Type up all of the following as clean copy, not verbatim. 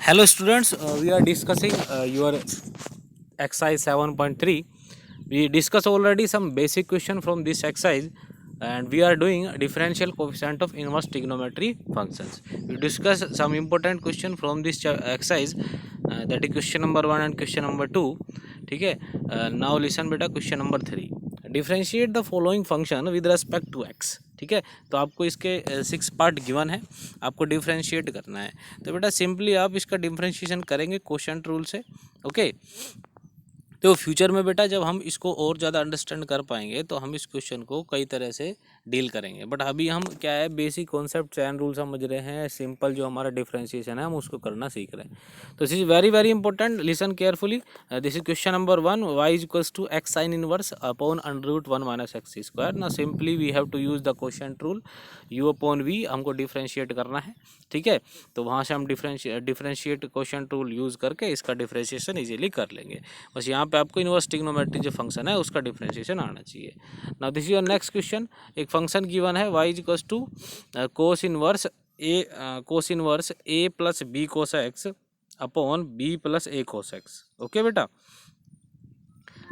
Hello students, we are discussing your exercise 7.3. We discussed already some basic question from this exercise and we are doing differential coefficient of inverse trigonometry functions. We discussed some important question from this exercise, that is question number 1 and question number 2. ठीक है. Now listen बेटा, question number 3. Differentiate the following function with respect to x. ठीक है, तो आपको इसके 6 part given है, आपको डिफ्रेंशिएट करना है. तो बेटा सिंपली आप इसका डिफ्रेंशिएशन करेंगे क्वोशंट रूल से. ओके, तो फ्यूचर में बेटा जब हम इसको और ज़्यादा अंडरस्टैंड कर पाएंगे तो हम इस क्वेश्चन को कई तरह से डील करेंगे. बट अभी हम क्या है, बेसिक कॉन्सेप्ट चैन रूल समझ रहे हैं, सिंपल जो हमारा डिफरेंशिएशन है हम उसको करना सीख रहे हैं. तो this is very very important, listen carefully. This is question number 1, y is equals to x sine inverse upon under root 1 minus x square. ना simply we have to use the quotient rule, u upon v हमको differentiate करना है. ठीक है, तो वहाँ से हम डिफ्रेंशिएट क्वोशंट रूल यूज़ करके इसका डिफ्रेंशिएशन इजीली कर लेंगे. बस यहाँ पे आपको इनवर्स ट्रिग्नोमेट्री जो फंक्शन है उसका डिफरेंशिएशन आना चाहिए. Now this is your next question. एक फंक्शन गिवन है y is equals to cos inverse a plus b cos x upon b plus a cos x. Okay बेटा,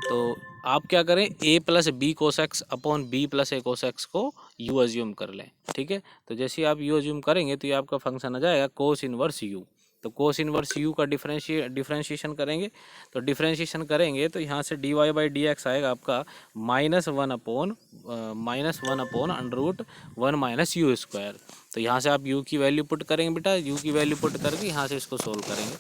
तो आप क्या करें, a plus b cos x upon b plus a cos x को u assume कर लें. ठीक है, तो जैसे ही आप u अज्यूम करेंगे तो ये आपका फंक्शन आ जाएगा कोस इनवर्स u. तो कोस इनवर्स u का डिफरेंशिएशन करेंगे. तो डिफरेंशिएशन करेंगे तो यहाँ से dy बाई डी एक्स आएगा आपका -1 upon under root 1 minus u square. तो यहाँ से आप u की वैल्यू पुट करेंगे बेटा, u की वैल्यू पुट करके यहाँ से इसको सोल्व करेंगे.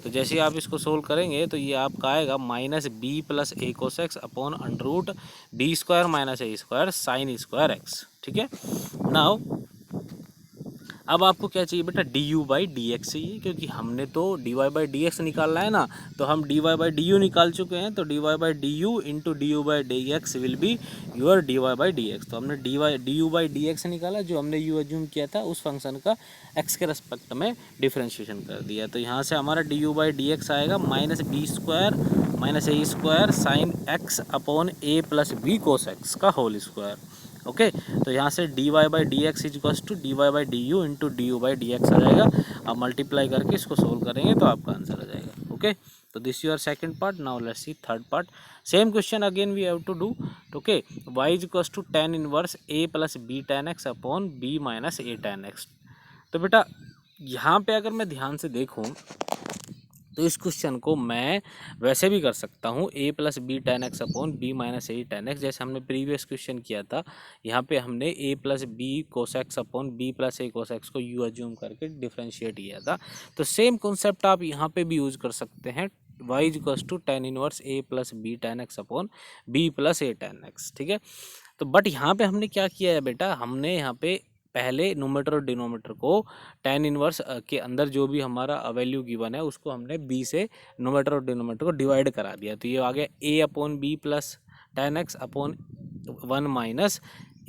तो जैसे ही आप इसको सोल्व करेंगे तो ये आपका आएगा minus b plus a cos x upon under root b square minus a square sine square x. ठीक है, नाउ अब आपको क्या चाहिए बेटा, d u by d x चाहिए, क्योंकि हमने तो d y by d x निकालना है ना. तो हम d y by d u निकाल चुके हैं, तो d y by d u into d u by d x will be your d y by d x. तो हमने d u by d x निकाला, जो हमने यू एज्यूम किया था उस फंक्शन का एक्स के रेस्पेक्ट में डिफ्रेंशिएशन कर दिया. तो यहाँ से हमारा d u by d x आएगा minus b square minus a square sine x upon a plus b cos x का होल स्क्वायर. ओके, तो यहाँ से d y by d x is equals to d y by d u into d u by d x आ जाएगा. आप multiply करके इसको solve करेंगे तो आपका आंसर आ जाएगा. ओके, तो this your second part. Now let's see third part. Same question again we have to do. Okay, y is equals to tan inverse a plus b tan x upon b minus a tan x. तो बेटा यहाँ पे अगर मैं ध्यान से देखूँ तो इस क्वेश्चन को मैं वैसे भी कर सकता हूँ, a plus b tan x upon b minus a tan x, जैसे हमने प्रीवियस क्वेश्चन किया था. यहाँ पे हमने a plus b cos x upon b plus a cos x को u अज्यूम करके डिफ्रेंशिएट किया था. तो सेम कॉन्सेप्ट आप यहाँ पे भी यूज़ कर सकते हैं. y is equals to tan inverse a plus b tan x upon b plus a tan x. ठीक है, तो बट यहाँ पे हमने क्या किया है बेटा, हमने यहाँ पे पहले नोमीटर और डिनोमीटर को tan इनवर्स के अंदर जो भी हमारा वैल्यू गिवन है उसको हमने b से नोमीटर और डिनोमीटर को डिवाइड करा दिया. तो ये आ गया a upon b plus tan x upon 1 minus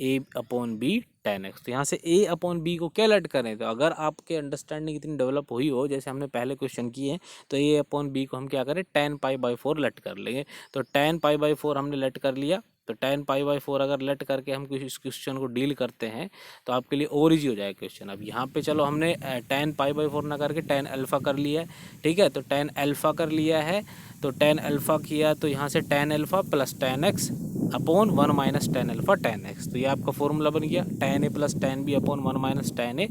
a upon b tan x. तो यहाँ से a अपॉन बी को क्या लेट करें, तो अगर आपके अंडरस्टैंडिंग इतनी डेवलप हुई हो जैसे हमने पहले क्वेश्चन किए हैं, तो a अपॉन बी को हम क्या करें, tan पाई बाई 4 लेट कर लेंगे. तो tan पाई बाई 4 हमने लेट कर लिया. तो tan पाई बाई 4 अगर लेट करके हम इस क्वेश्चन को डील करते हैं तो आपके लिए और ईजी हो जाएगा क्वेश्चन. अब यहाँ पे चलो हमने tan पाई बाई 4 ना करके tan अल्फ़ा कर लिया है. ठीक है, तो tan अल्फ़ा कर लिया है. तो tan अल्फ़ा किया तो यहाँ से tan alpha plus tan x upon 1 minus tan alpha tan x. तो ये आपका फॉर्मूला बन गया tan a plus tan b upon 1 minus tan a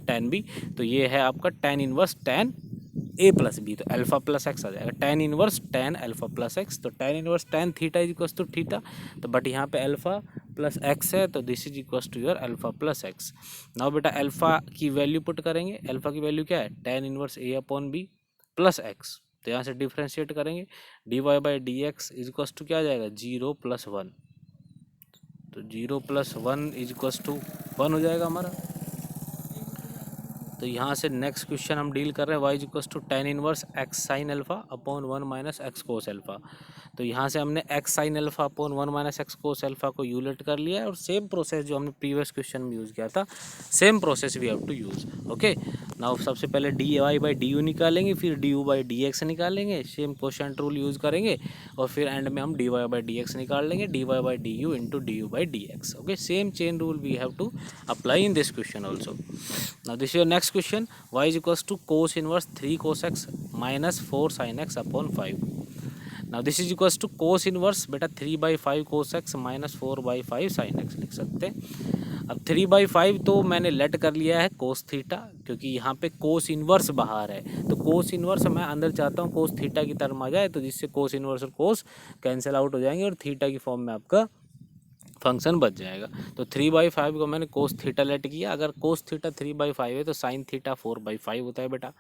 tan b. तो ये है आपका tan inverse tan a plus b. तो अल्फ़ा प्लस एक्स आ जाएगा tan inverse tan alpha plus x. तो tan inverse tan theta is equals to theta. तो but यहाँ पे अल्फ़ा प्लस एक्स है, तो this is equals to your alpha plus x. Now बेटा अल्फ़ा की वैल्यू पुट करेंगे. अल्फ़ा की वैल्यू क्या है, tan inverse a upon b plus x. तो यहाँ से डिफ्रेंशिएट करेंगे, d y by d x is equals to क्या आ जाएगा, 0 प्लस 1. तो 0 प्लस 1 इज इक्वल्स टू 1 हो जाएगा हमारा. तो यहाँ से नेक्स्ट क्वेश्चन हम डील कर रहे हैं y is equals to tan inverse x sine alpha upon 1 minus x cos alpha. तो यहाँ से हमने x sine alpha upon 1 minus x cos alpha को यूलेट कर लिया है, और सेम प्रोसेस जो हमने प्रीवियस क्वेश्चन में यूज़ किया था same process we have to use. Okay, now सबसे पहले d y by d u निकालेंगे, फिर d u by d x निकालेंगे, सेम क्वोशंट रूल यूज़ करेंगे, और फिर एंड में हम d y by d x निकाल लेंगे, d y by d u into d u by d x. Okay, same chain rule we have to apply in this question also. Now this your next next question, y is equals to cos inverse 3 cos x minus 4 sine x upon 5। Now this is equals to cos inverse बेटा 3/5 cos x minus 4/5 sine x लिख सकते हैं। अब 3/5 तो मैंने late कर लिया है कोस थीटा, क्योंकि यहाँ पे कोस इनवर्स बाहर है, तो कोस इनवर्स मैं अंदर चाहता हूँ कोस थीटा की टर्म आ जाए, तो जिससे कोस इनवर्स और कोस कैंसिल आउट हो जाएंगे और थीटा की फॉर्म में आपका फंक्शन बच जाएगा। तो 3/5 को मैंने कोस थीटा लेट किया, अगर कोस थीटा 3/5 है तो साइन थीटा 4/5 होता है बेटा।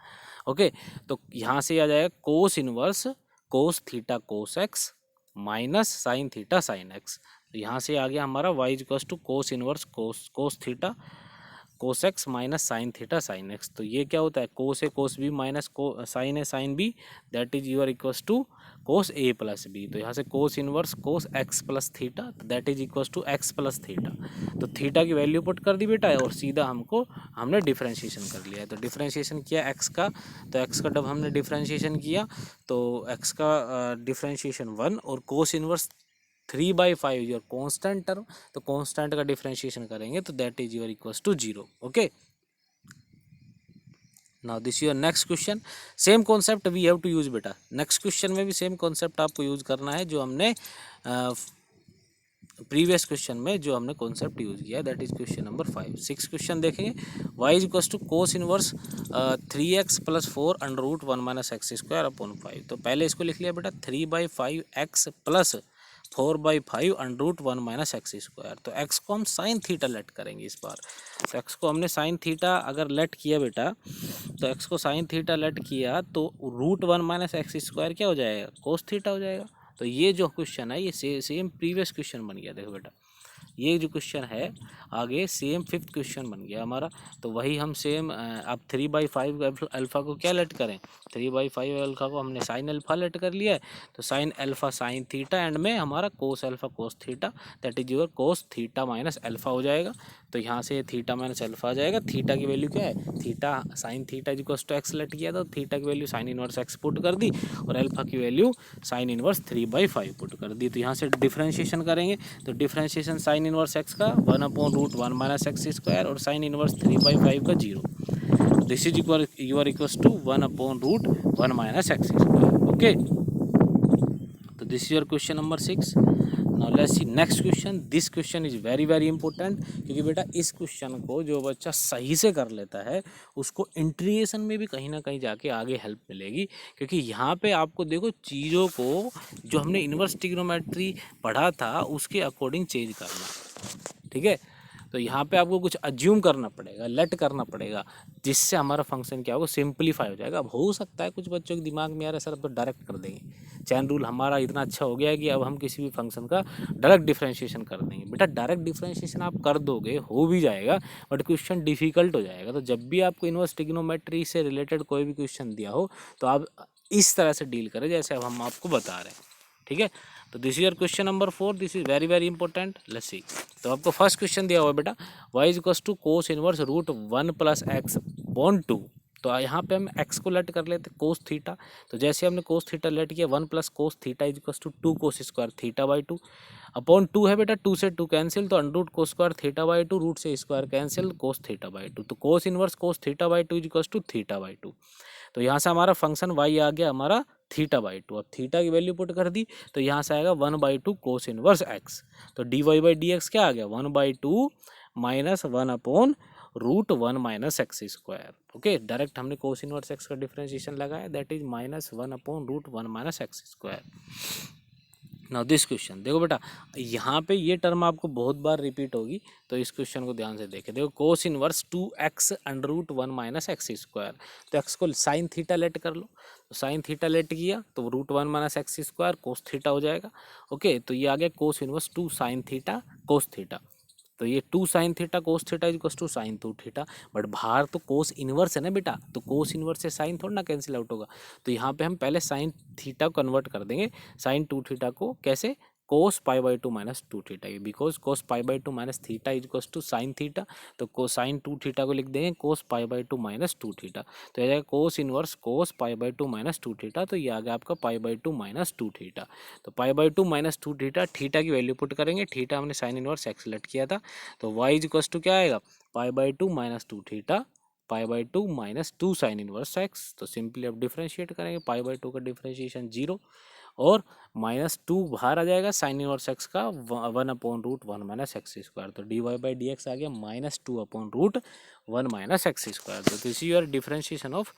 ओके, तो यहाँ से आ जाएगा cos inverse cos theta cos x minus sine theta sine x. तो यहाँ से आ गया हमारा y equals to cos inverse cos theta cos x minus sine theta sine x. तो ये क्या होता है, cos a cos b minus को sine a sine b, that is your equals to cos a plus b. तो यहाँ से cos inverse cos x plus theta, that is equals to x plus theta. तो theta की value put कर दी बेटा और सीधा हमने डिफ्रेंशिएशन कर लिया है। तो डिफ्रेंशिएशन किया एक्स का, तो एक्स का जब हमने डिफ्रेंशिएशन किया तो एक्स का डिफ्रेंशिएशन 1 और cos inverse 3/5 your constant term, तो कांस्टेंट का डिफरेंशिएशन करेंगे तो that is your equals to 0। Okay, now this your next question, same concept we have to use बेटा। नेक्स्ट क्वेश्चन में भी सेम कॉन्सेप्ट आपको यूज करना है जो हमने प्रीवियस क्वेश्चन में जो हमने कॉन्सेप्ट यूज किया, that is question number 5। 6 question देखेंगे, y is equals to cos inverse 3x plus 4 under root 1 minus x square upon 5। तो पहले इसको लिख लिया बेटा 3/5 x plus 4/5 under root 1 minus x square. तो x को हम साइन थीटा लेट करेंगे इस बार। तो x को हमने साइन थीटा अगर लेट किया बेटा, तो x को साइन थीटा लेट किया तो रूट 1 माइनस एक्स स्क्वायर क्या हो जाएगा, कोस थीटा हो जाएगा। तो ये जो क्वेश्चन है ये सेम प्रीवियस क्वेश्चन बन गया। देखो बेटा ये जो क्वेश्चन है आगे सेम 5th क्वेश्चन बन गया हमारा। तो वही हम सेम अब 3/5 अल्फ़ा को क्या लेट करें, 3/5 अल्फ़ा को हमने साइन अल्फ़ा लेट कर लिया है। तो sine alpha sine theta and में हमारा cos alpha cos theta, that is your cos theta minus alpha हो जाएगा। तो यहाँ से थीटा माइनस अल्फ़ा आ जाएगा। थीटा की वैल्यू क्या है, theta sine theta equals to x let किया था, थीटा की value sine inverse x put कर दी और अल्फ़ा की वैल्यू साइन इनवर्स 3/5 पुट कर दी। तो यहाँ से डिफ्रेंशिएशन करेंगे, तो डिफ्रेंशिएशन साइन इनवर्स एक्स का 1 upon root 1 minus x square और साइन इनवर्स 3/5 का 0। This is equal equals to 1 upon root 1 minus x square. Okay, तो this is your question number 6। Now let's see next question. This question is very very important, क्योंकि बेटा इस question को जो बच्चा सही से कर लेता है उसको इंटीग्रेशन में भी कहीं ना कहीं जाके आगे हेल्प मिलेगी। क्योंकि यहाँ पे आपको देखो चीज़ों को जो हमने इनवर्स ट्रिग्नोमेट्री पढ़ा था उसके अकॉर्डिंग चेंज करना, ठीक है। तो यहाँ पे आपको कुछ अज्यूम करना पड़ेगा, लेट करना पड़ेगा, जिससे हमारा फंक्शन क्या होगा, सिंपलीफाई हो जाएगा। अब हो सकता है कुछ बच्चों के दिमाग में यार सर अब तो डायरेक्ट कर देंगे, चैन रूल हमारा इतना अच्छा हो गया है कि अब हम किसी भी फंक्शन का डायरेक्ट डिफरेंशिएशन कर देंगे। बेटा डायरेक्ट डिफरेंशिएशन आप कर दोगे, हो भी जाएगा, बट क्वेश्चन डिफिकल्ट हो जाएगा। तो जब भी आपको इनवर्स ट्रिग्नोमेट्री से रिलेटेड कोई भी क्वेश्चन दिया हो तो आप इस तरह से डील करें जैसे अब हम आपको बता रहे हैं, ठीक है। तो this is your question number 4, this is very very important. Let's see. तो आपको फर्स्ट क्वेश्चन दिया हुआ बेटा y is equals to cos inverse root 1 plus x upon 2। तो यहाँ पे हम x को लेट कर लेते कोस थीटा। तो जैसे हमने कोस थीटा लेट किया 1 plus cos theta is equals to 2 cos square theta by 2 upon 2 है बेटा, 2 से 2 कैंसिल, तो under root cos square theta by 2, root से square cancel, cos theta by 2। तो cos inverse cos theta by 2 is equals to theta by 2। तो यहाँ से हमारा फंक्शन y आ गया हमारा थीटा बाई 2। अब थीटा की वैल्यू पुट कर दी तो यहाँ से आएगा 1/2 कोस इनवर्स x। तो dy बाई डी एक्स क्या आ गया, 1/2 minus 1 upon root 1 minus x square. Okay, direct हमने कोस इनवर्स x का डिफरेंशिएशन लगाया, that is minus 1 upon root 1 minus x square. Now this question देखो बेटा, यहाँ पे ये टर्म आपको बहुत बार रिपीट होगी, तो इस क्वेश्चन को ध्यान से देखें। देखो cos inverse 2x under root 1 minus x square. तो x को साइन थीटा लेट कर लो, तो साइन थीटा लेट किया तो root 1 minus x square cos theta हो जाएगा। ओके, तो ये आ गया cos inverse 2 sine theta cos theta. तो ये 2 sine theta cos theta is equals to sine 2 theta, but बाहर तो कोस इनवर्स है ना बेटा, तो कोस इनवर्स से साइन थोड़ा ना कैंसिल आउट होगा। तो यहाँ पे हम पहले साइन थीटा कन्वर्ट कर देंगे साइन 2 थीटा को, कैसे, cos pi by 2 minus 2 theta, because cos pi by 2 minus theta is equals to sine theta. तो कोस साइन 2 थीटा को लिख देंगे cos pi by 2 minus 2 theta. तो यह जाएगा cos inverse cos pi by 2 minus 2 theta. तो ये आ गया आपका पाई बाई 2 माइनस 2 थीटा। तो pi by 2 minus 2 theta, theta की वैल्यू पुट करेंगे, थीटा हमने साइन इनवर्स एक्स लेट किया था। तो y इज इक्वल्स टू क्या आएगा, pi by 2 minus 2 theta π/2 minus 2 sine inverse x. तो सिंपली अब डिफ्रेंशिएट करेंगे, π/2 का डिफ्रेंशिएशन 0 और -2 बाहर आ जाएगा, साइन इनवर्स एक्स का 1/√1 माइनस एक्स स्क्वायर। तो dy/dx आ गया -2/√1 माइनस एक्स स्क्वायर। तो this is your differentiation of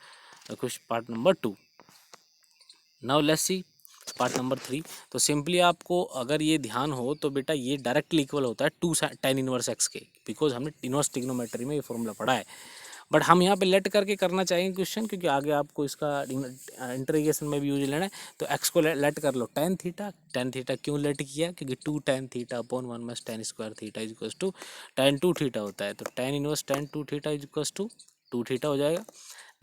question part number 2। Now let's see part number 3। तो सिंपली आपको अगर ये ध्यान हो तो बेटा ये डायरेक्टली इक्वल होता है 2 tan इनवर्स एक्स के, बिकॉज हमने इनवर्स ट्रिग्नोमेट्री में ये फॉर्मूला पढ़ा है। बट हम यहाँ पे लेट करके करना चाहेंगे क्वेश्चन, क्योंकि आगे आपको इसका इंटीग्रेशन में भी यूज लेना है। तो एक्स को लेट कर लो tan थीटा। tan थीटा क्यों लेट किया, क्योंकि 2 tan theta upon 1 minus tan square theta is equal to tan 2 theta होता है। तो tan inverse tan 2 theta is equal to 2 theta हो जाएगा।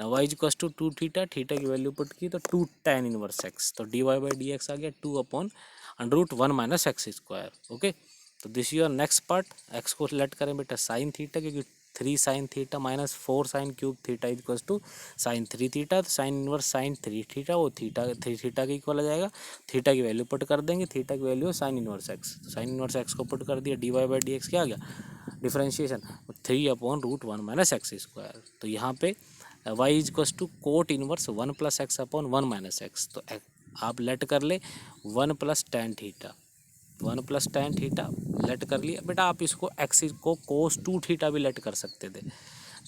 y is equal to 2 theta, theta की value put की तो 2 tan इनवर्स एक्स। तो dy/dx आ गया 2/√1 माइनस एक्स स्क्वायर। ओके, तो this your next part. X को लेट करें बेटा साइन थीटा, क्योंकि 3 sine theta minus 4 sine cube theta is equal to sine 3 theta. तो साइन इनवर्स साइन 3 थीटा वो थीटा 3 थीटा के इक्वल आ जाएगा। थीटा की वैल्यू पुट कर देंगे, थीटा की value sine inverse x. Sine inverse x को पुट कर दिया, dy/dx क्या आ गया डिफरेंशिएशन 3/√1 माइनस एक्स स्क्वायर। तो यहाँ पे y is equal to cot inverse 1 plus x upon 1 minus x. तो आप लेट कर ले 1 plus tan theta, 1 plus tan theta let कर लिया बेटा। आप इसको एक्सिस को कोस 2 थीटा भी लेट कर सकते थे।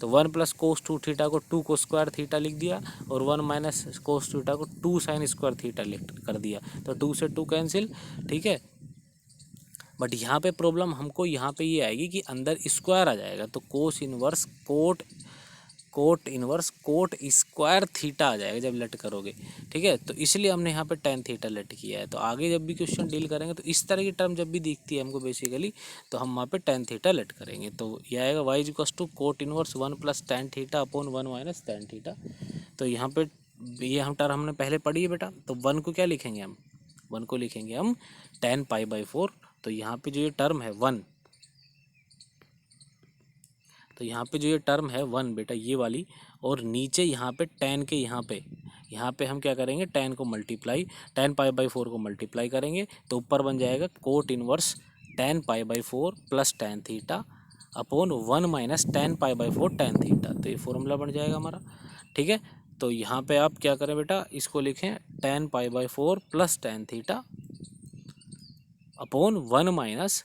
तो 1 प्लस कोस 2 थीटा को 2 को स्क्वायर थीटा लिख दिया, और 1 माइनस कोस थीटा को 2 साइन स्क्वायर थीटा लिख कर दिया। तो 2 से 2 कैंसिल, ठीक है। बट यहाँ पे प्रॉब्लम हमको यहाँ पे ये आएगी कि अंदर स्क्वायर आ जाएगा, तो cos inverse cot inverse cot square theta आ जाएगा जब लेट करोगे, ठीक है। तो इसलिए हमने यहाँ पे tan थीटा लेट किया है। तो आगे जब भी क्वेश्चन डील करेंगे तो इस तरह की टर्म जब भी दिखती है हमको बेसिकली, तो हम वहाँ पे tan थीटा लेट करेंगे। तो ये आएगा y is equal to cot inverse 1 plus tan theta upon 1 minus tan theta. तो यहाँ पे ये हम टर्म हमने पहले पढ़ी है बेटा। तो 1 को क्या लिखेंगे हम, 1 को लिखेंगे हम tan π/4। तो यहाँ पे जो ये टर्म है 1, तो यहाँ पे जो ये टर्म है 1 बेटा ये वाली, और नीचे यहाँ पे tan के यहाँ पे हम क्या करेंगे, tan को मल्टीप्लाई, tan π/4 को मल्टीप्लाई करेंगे। तो ऊपर बन जाएगा cot inverse tan π/4 plus tan theta upon 1 minus tan π/4 tan theta. तो ये फॉर्मूला बन जाएगा हमारा, ठीक है। तो यहाँ पे आप क्या करें बेटा, इसको लिखें tan π/4 plus tan theta upon 1 minus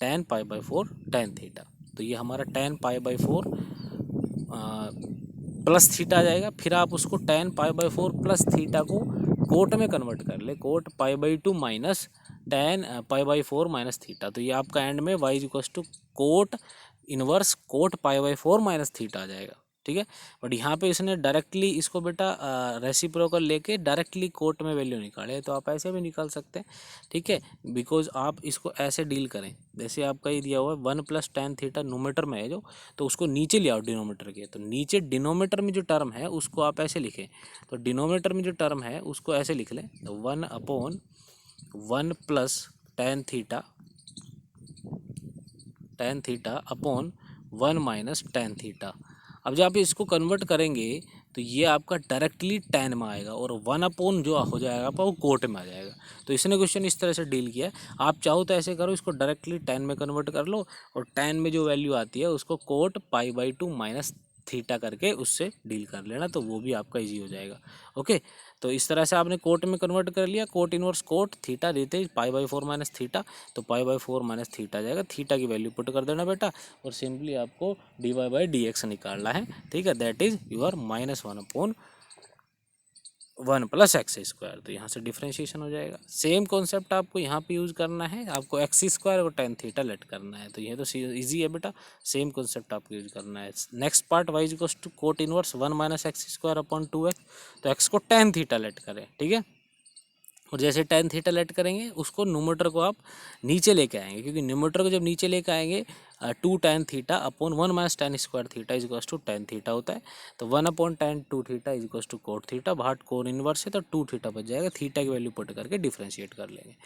tan π/4 tan theta. तो ये हमारा tan π/4 प्लस थीटा आ जाएगा। फिर आप उसको tan π/4 प्लस थीटा को कोट में कन्वर्ट कर ले, cot π/2 minus tan π/4 minus theta. तो ये आपका एंड में y is equal to cot inverse cot π/4 minus theta आ जाएगा, ठीक है। बट यहाँ पे इसने डायरेक्टली इसको बेटा रेसिप्रोकल लेके डायरेक्टली कोट में वैल्यू निकाले, तो आप ऐसे भी निकाल सकते हैं, ठीक है। बिकॉज आप इसको ऐसे डील करें, जैसे आपका ये दिया हुआ है 1 प्लस tan थीटा नोमीटर में है जो, तो उसको नीचे ले आओ डिनोमीटर के। तो नीचे डिनोमीटर में जो टर्म है उसको आप ऐसे लिखें। तो डिनोमीटर में जो टर्म है उसको ऐसे लिख लें, तो 1/1 plus tan theta upon 1 minus tan theta. अब जब आप इसको कन्वर्ट करेंगे तो ये आपका डायरेक्टली tan में आएगा, और 1/, जो हो जाएगा आपका वो कोट में आ जाएगा। तो इसने क्वेश्चन इस तरह से डील किया है। आप चाहो तो ऐसे करो, इसको डायरेक्टली tan में कन्वर्ट कर लो, और tan में जो वैल्यू आती है उसको कोट π/2 माइनस थीटा करके उससे डील कर लेना, तो वो भी आपका इजी हो जाएगा। ओके, तो इस तरह से आपने कोट में कन्वर्ट कर लिया, कोट इनवर्स कोट थीटा देते π/4 माइनस थीटा। तो π/4 माइनस थीटा आ जाएगा, थीटा की वैल्यू पुट कर देना बेटा, और सिंपली आपको dy/dx निकालना है, ठीक है। That is your -1/1 plus x square. तो यहाँ से डिफ्रेंशिएशन हो जाएगा। सेम कॉन्सेप्ट आपको यहाँ पे यूज़ करना है, आपको एक्स स्क्वायर और tan थीटा लेट करना है। तो ये तो इजी है बेटा, सेम कॉन्सेप्ट आपको यूज़ करना है। Next part y equal to cot inverse 1 minus x square upon 2x। तो x को tan थीटा लेट करें, ठीक है। और जैसे tan थीटा लेट करेंगे उसको न्यूमरेटर को आप नीचे लेके आएंगे, क्योंकि न्यूमरेटर को जब नीचे लेके आएंगे 2 tan theta upon 1 minus tan square theta is equals to tan theta होता है। तो 1/tan 2 theta is equals to cot theta, बाहर कोन इनवर्स है तो 2 थीटा बच जाएगा। थीटा की वैल्यू पुट करके डिफ्रेंशिएट कर लेंगे।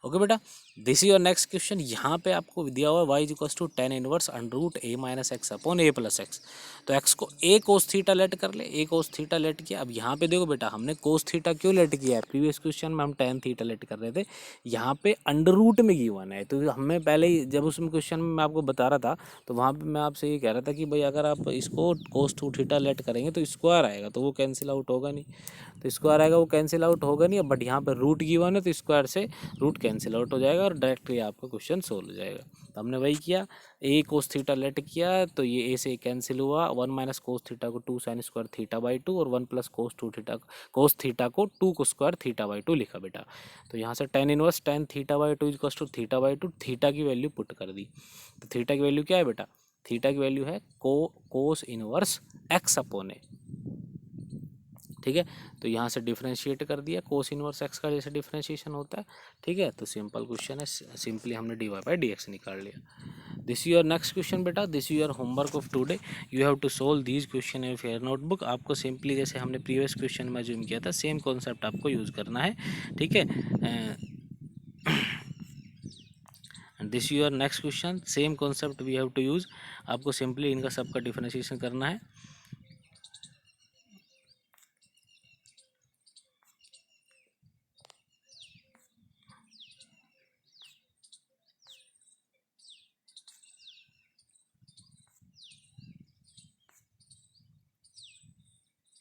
ओके बेटा, this is your next question. यहाँ पे आपको दिया हुआ है y is equal to tan inverse under root a minus x upon a plus x. तो एक्स को ए कोस थीटा लेट कर ले, ए कोस थीटा लेट किया। अब यहाँ पे देखो बेटा, हमने कोस थीटा क्यों लेट किया है, प्रीवियस क्वेश्चन में हम टेन थीटा लेट कर रहे थे, यहाँ पे अंडर रूट में गिवन है। तो हमें पहले ही जब उसमें क्वेश्चन में मैं आपको बता रहा था, तो वहाँ पे मैं आपसे ये कह रहा था कि भाई अगर आप इसको कोस टू थीटा लेट करेंगे तो स्क्वायर आएगा, तो वो कैंसिल आउट होगा नहीं, तो स्क्वायर आएगा वो कैंसिल आउट होगा नहीं। बट यहाँ पर रूट गिवन है तो स्क्वायर से रूट कैंसिल आउट हो जाएगा और डायरेक्टली आपका क्वेश्चन सोल्व हो जाएगा। तो हमने वही किया, ए कोस थीटा लेट किया तो ये ए से कैंसिल हुआ, 1 माइनस कोस थीटा को 2 साइन स्क्वायर थीटा बाई 2 और 1 प्लस कोस थीटा को 2 को स्क्वायर थीटा बाई 2 लिखा बेटा। तो यहाँ से tan inverse tan theta by 2 equals to theta by 2, theta की वैल्यू पुट कर दी। तो थीटा की वैल्यू क्या है बेटा, थीटा की वैल्यू है कोस इनवर्स एक्स अपॉन ए। ठीक है, तो यहाँ से डिफरेंशिएट कर दिया, कोस इनवर्स एक्स का जैसे डिफरेंशिएशन होता है। ठीक है, तो सिंपल क्वेश्चन है, सिंपली हमने d y by d x निकाल लिया। This is your next question बेटा, this is your homework of today, you have to solve these question in your notebook. आपको सिंपली जैसे हमने प्रीवियस क्वेश्चन में ज्यूम किया था सेम कॉन्सेप्ट आपको यूज़ करना है। ठीक है, this is your next question, same concept we have to use. आपको सिंपली इनका सबका डिफरेंशिएशन करना है।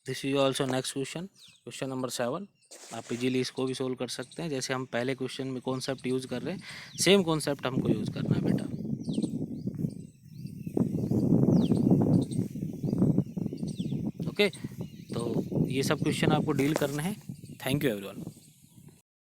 This is also next question, question number 7। आप इजीली इसको भी सोल्व कर सकते हैं, जैसे हम पहले क्वेश्चन में कॉन्सेप्ट यूज़ कर रहे हैं सेम कॉन्सेप्ट हमको यूज़ करना है बेटा। ओके, तो ये सब क्वेश्चन आपको डील करने हैं। Thank you everyone.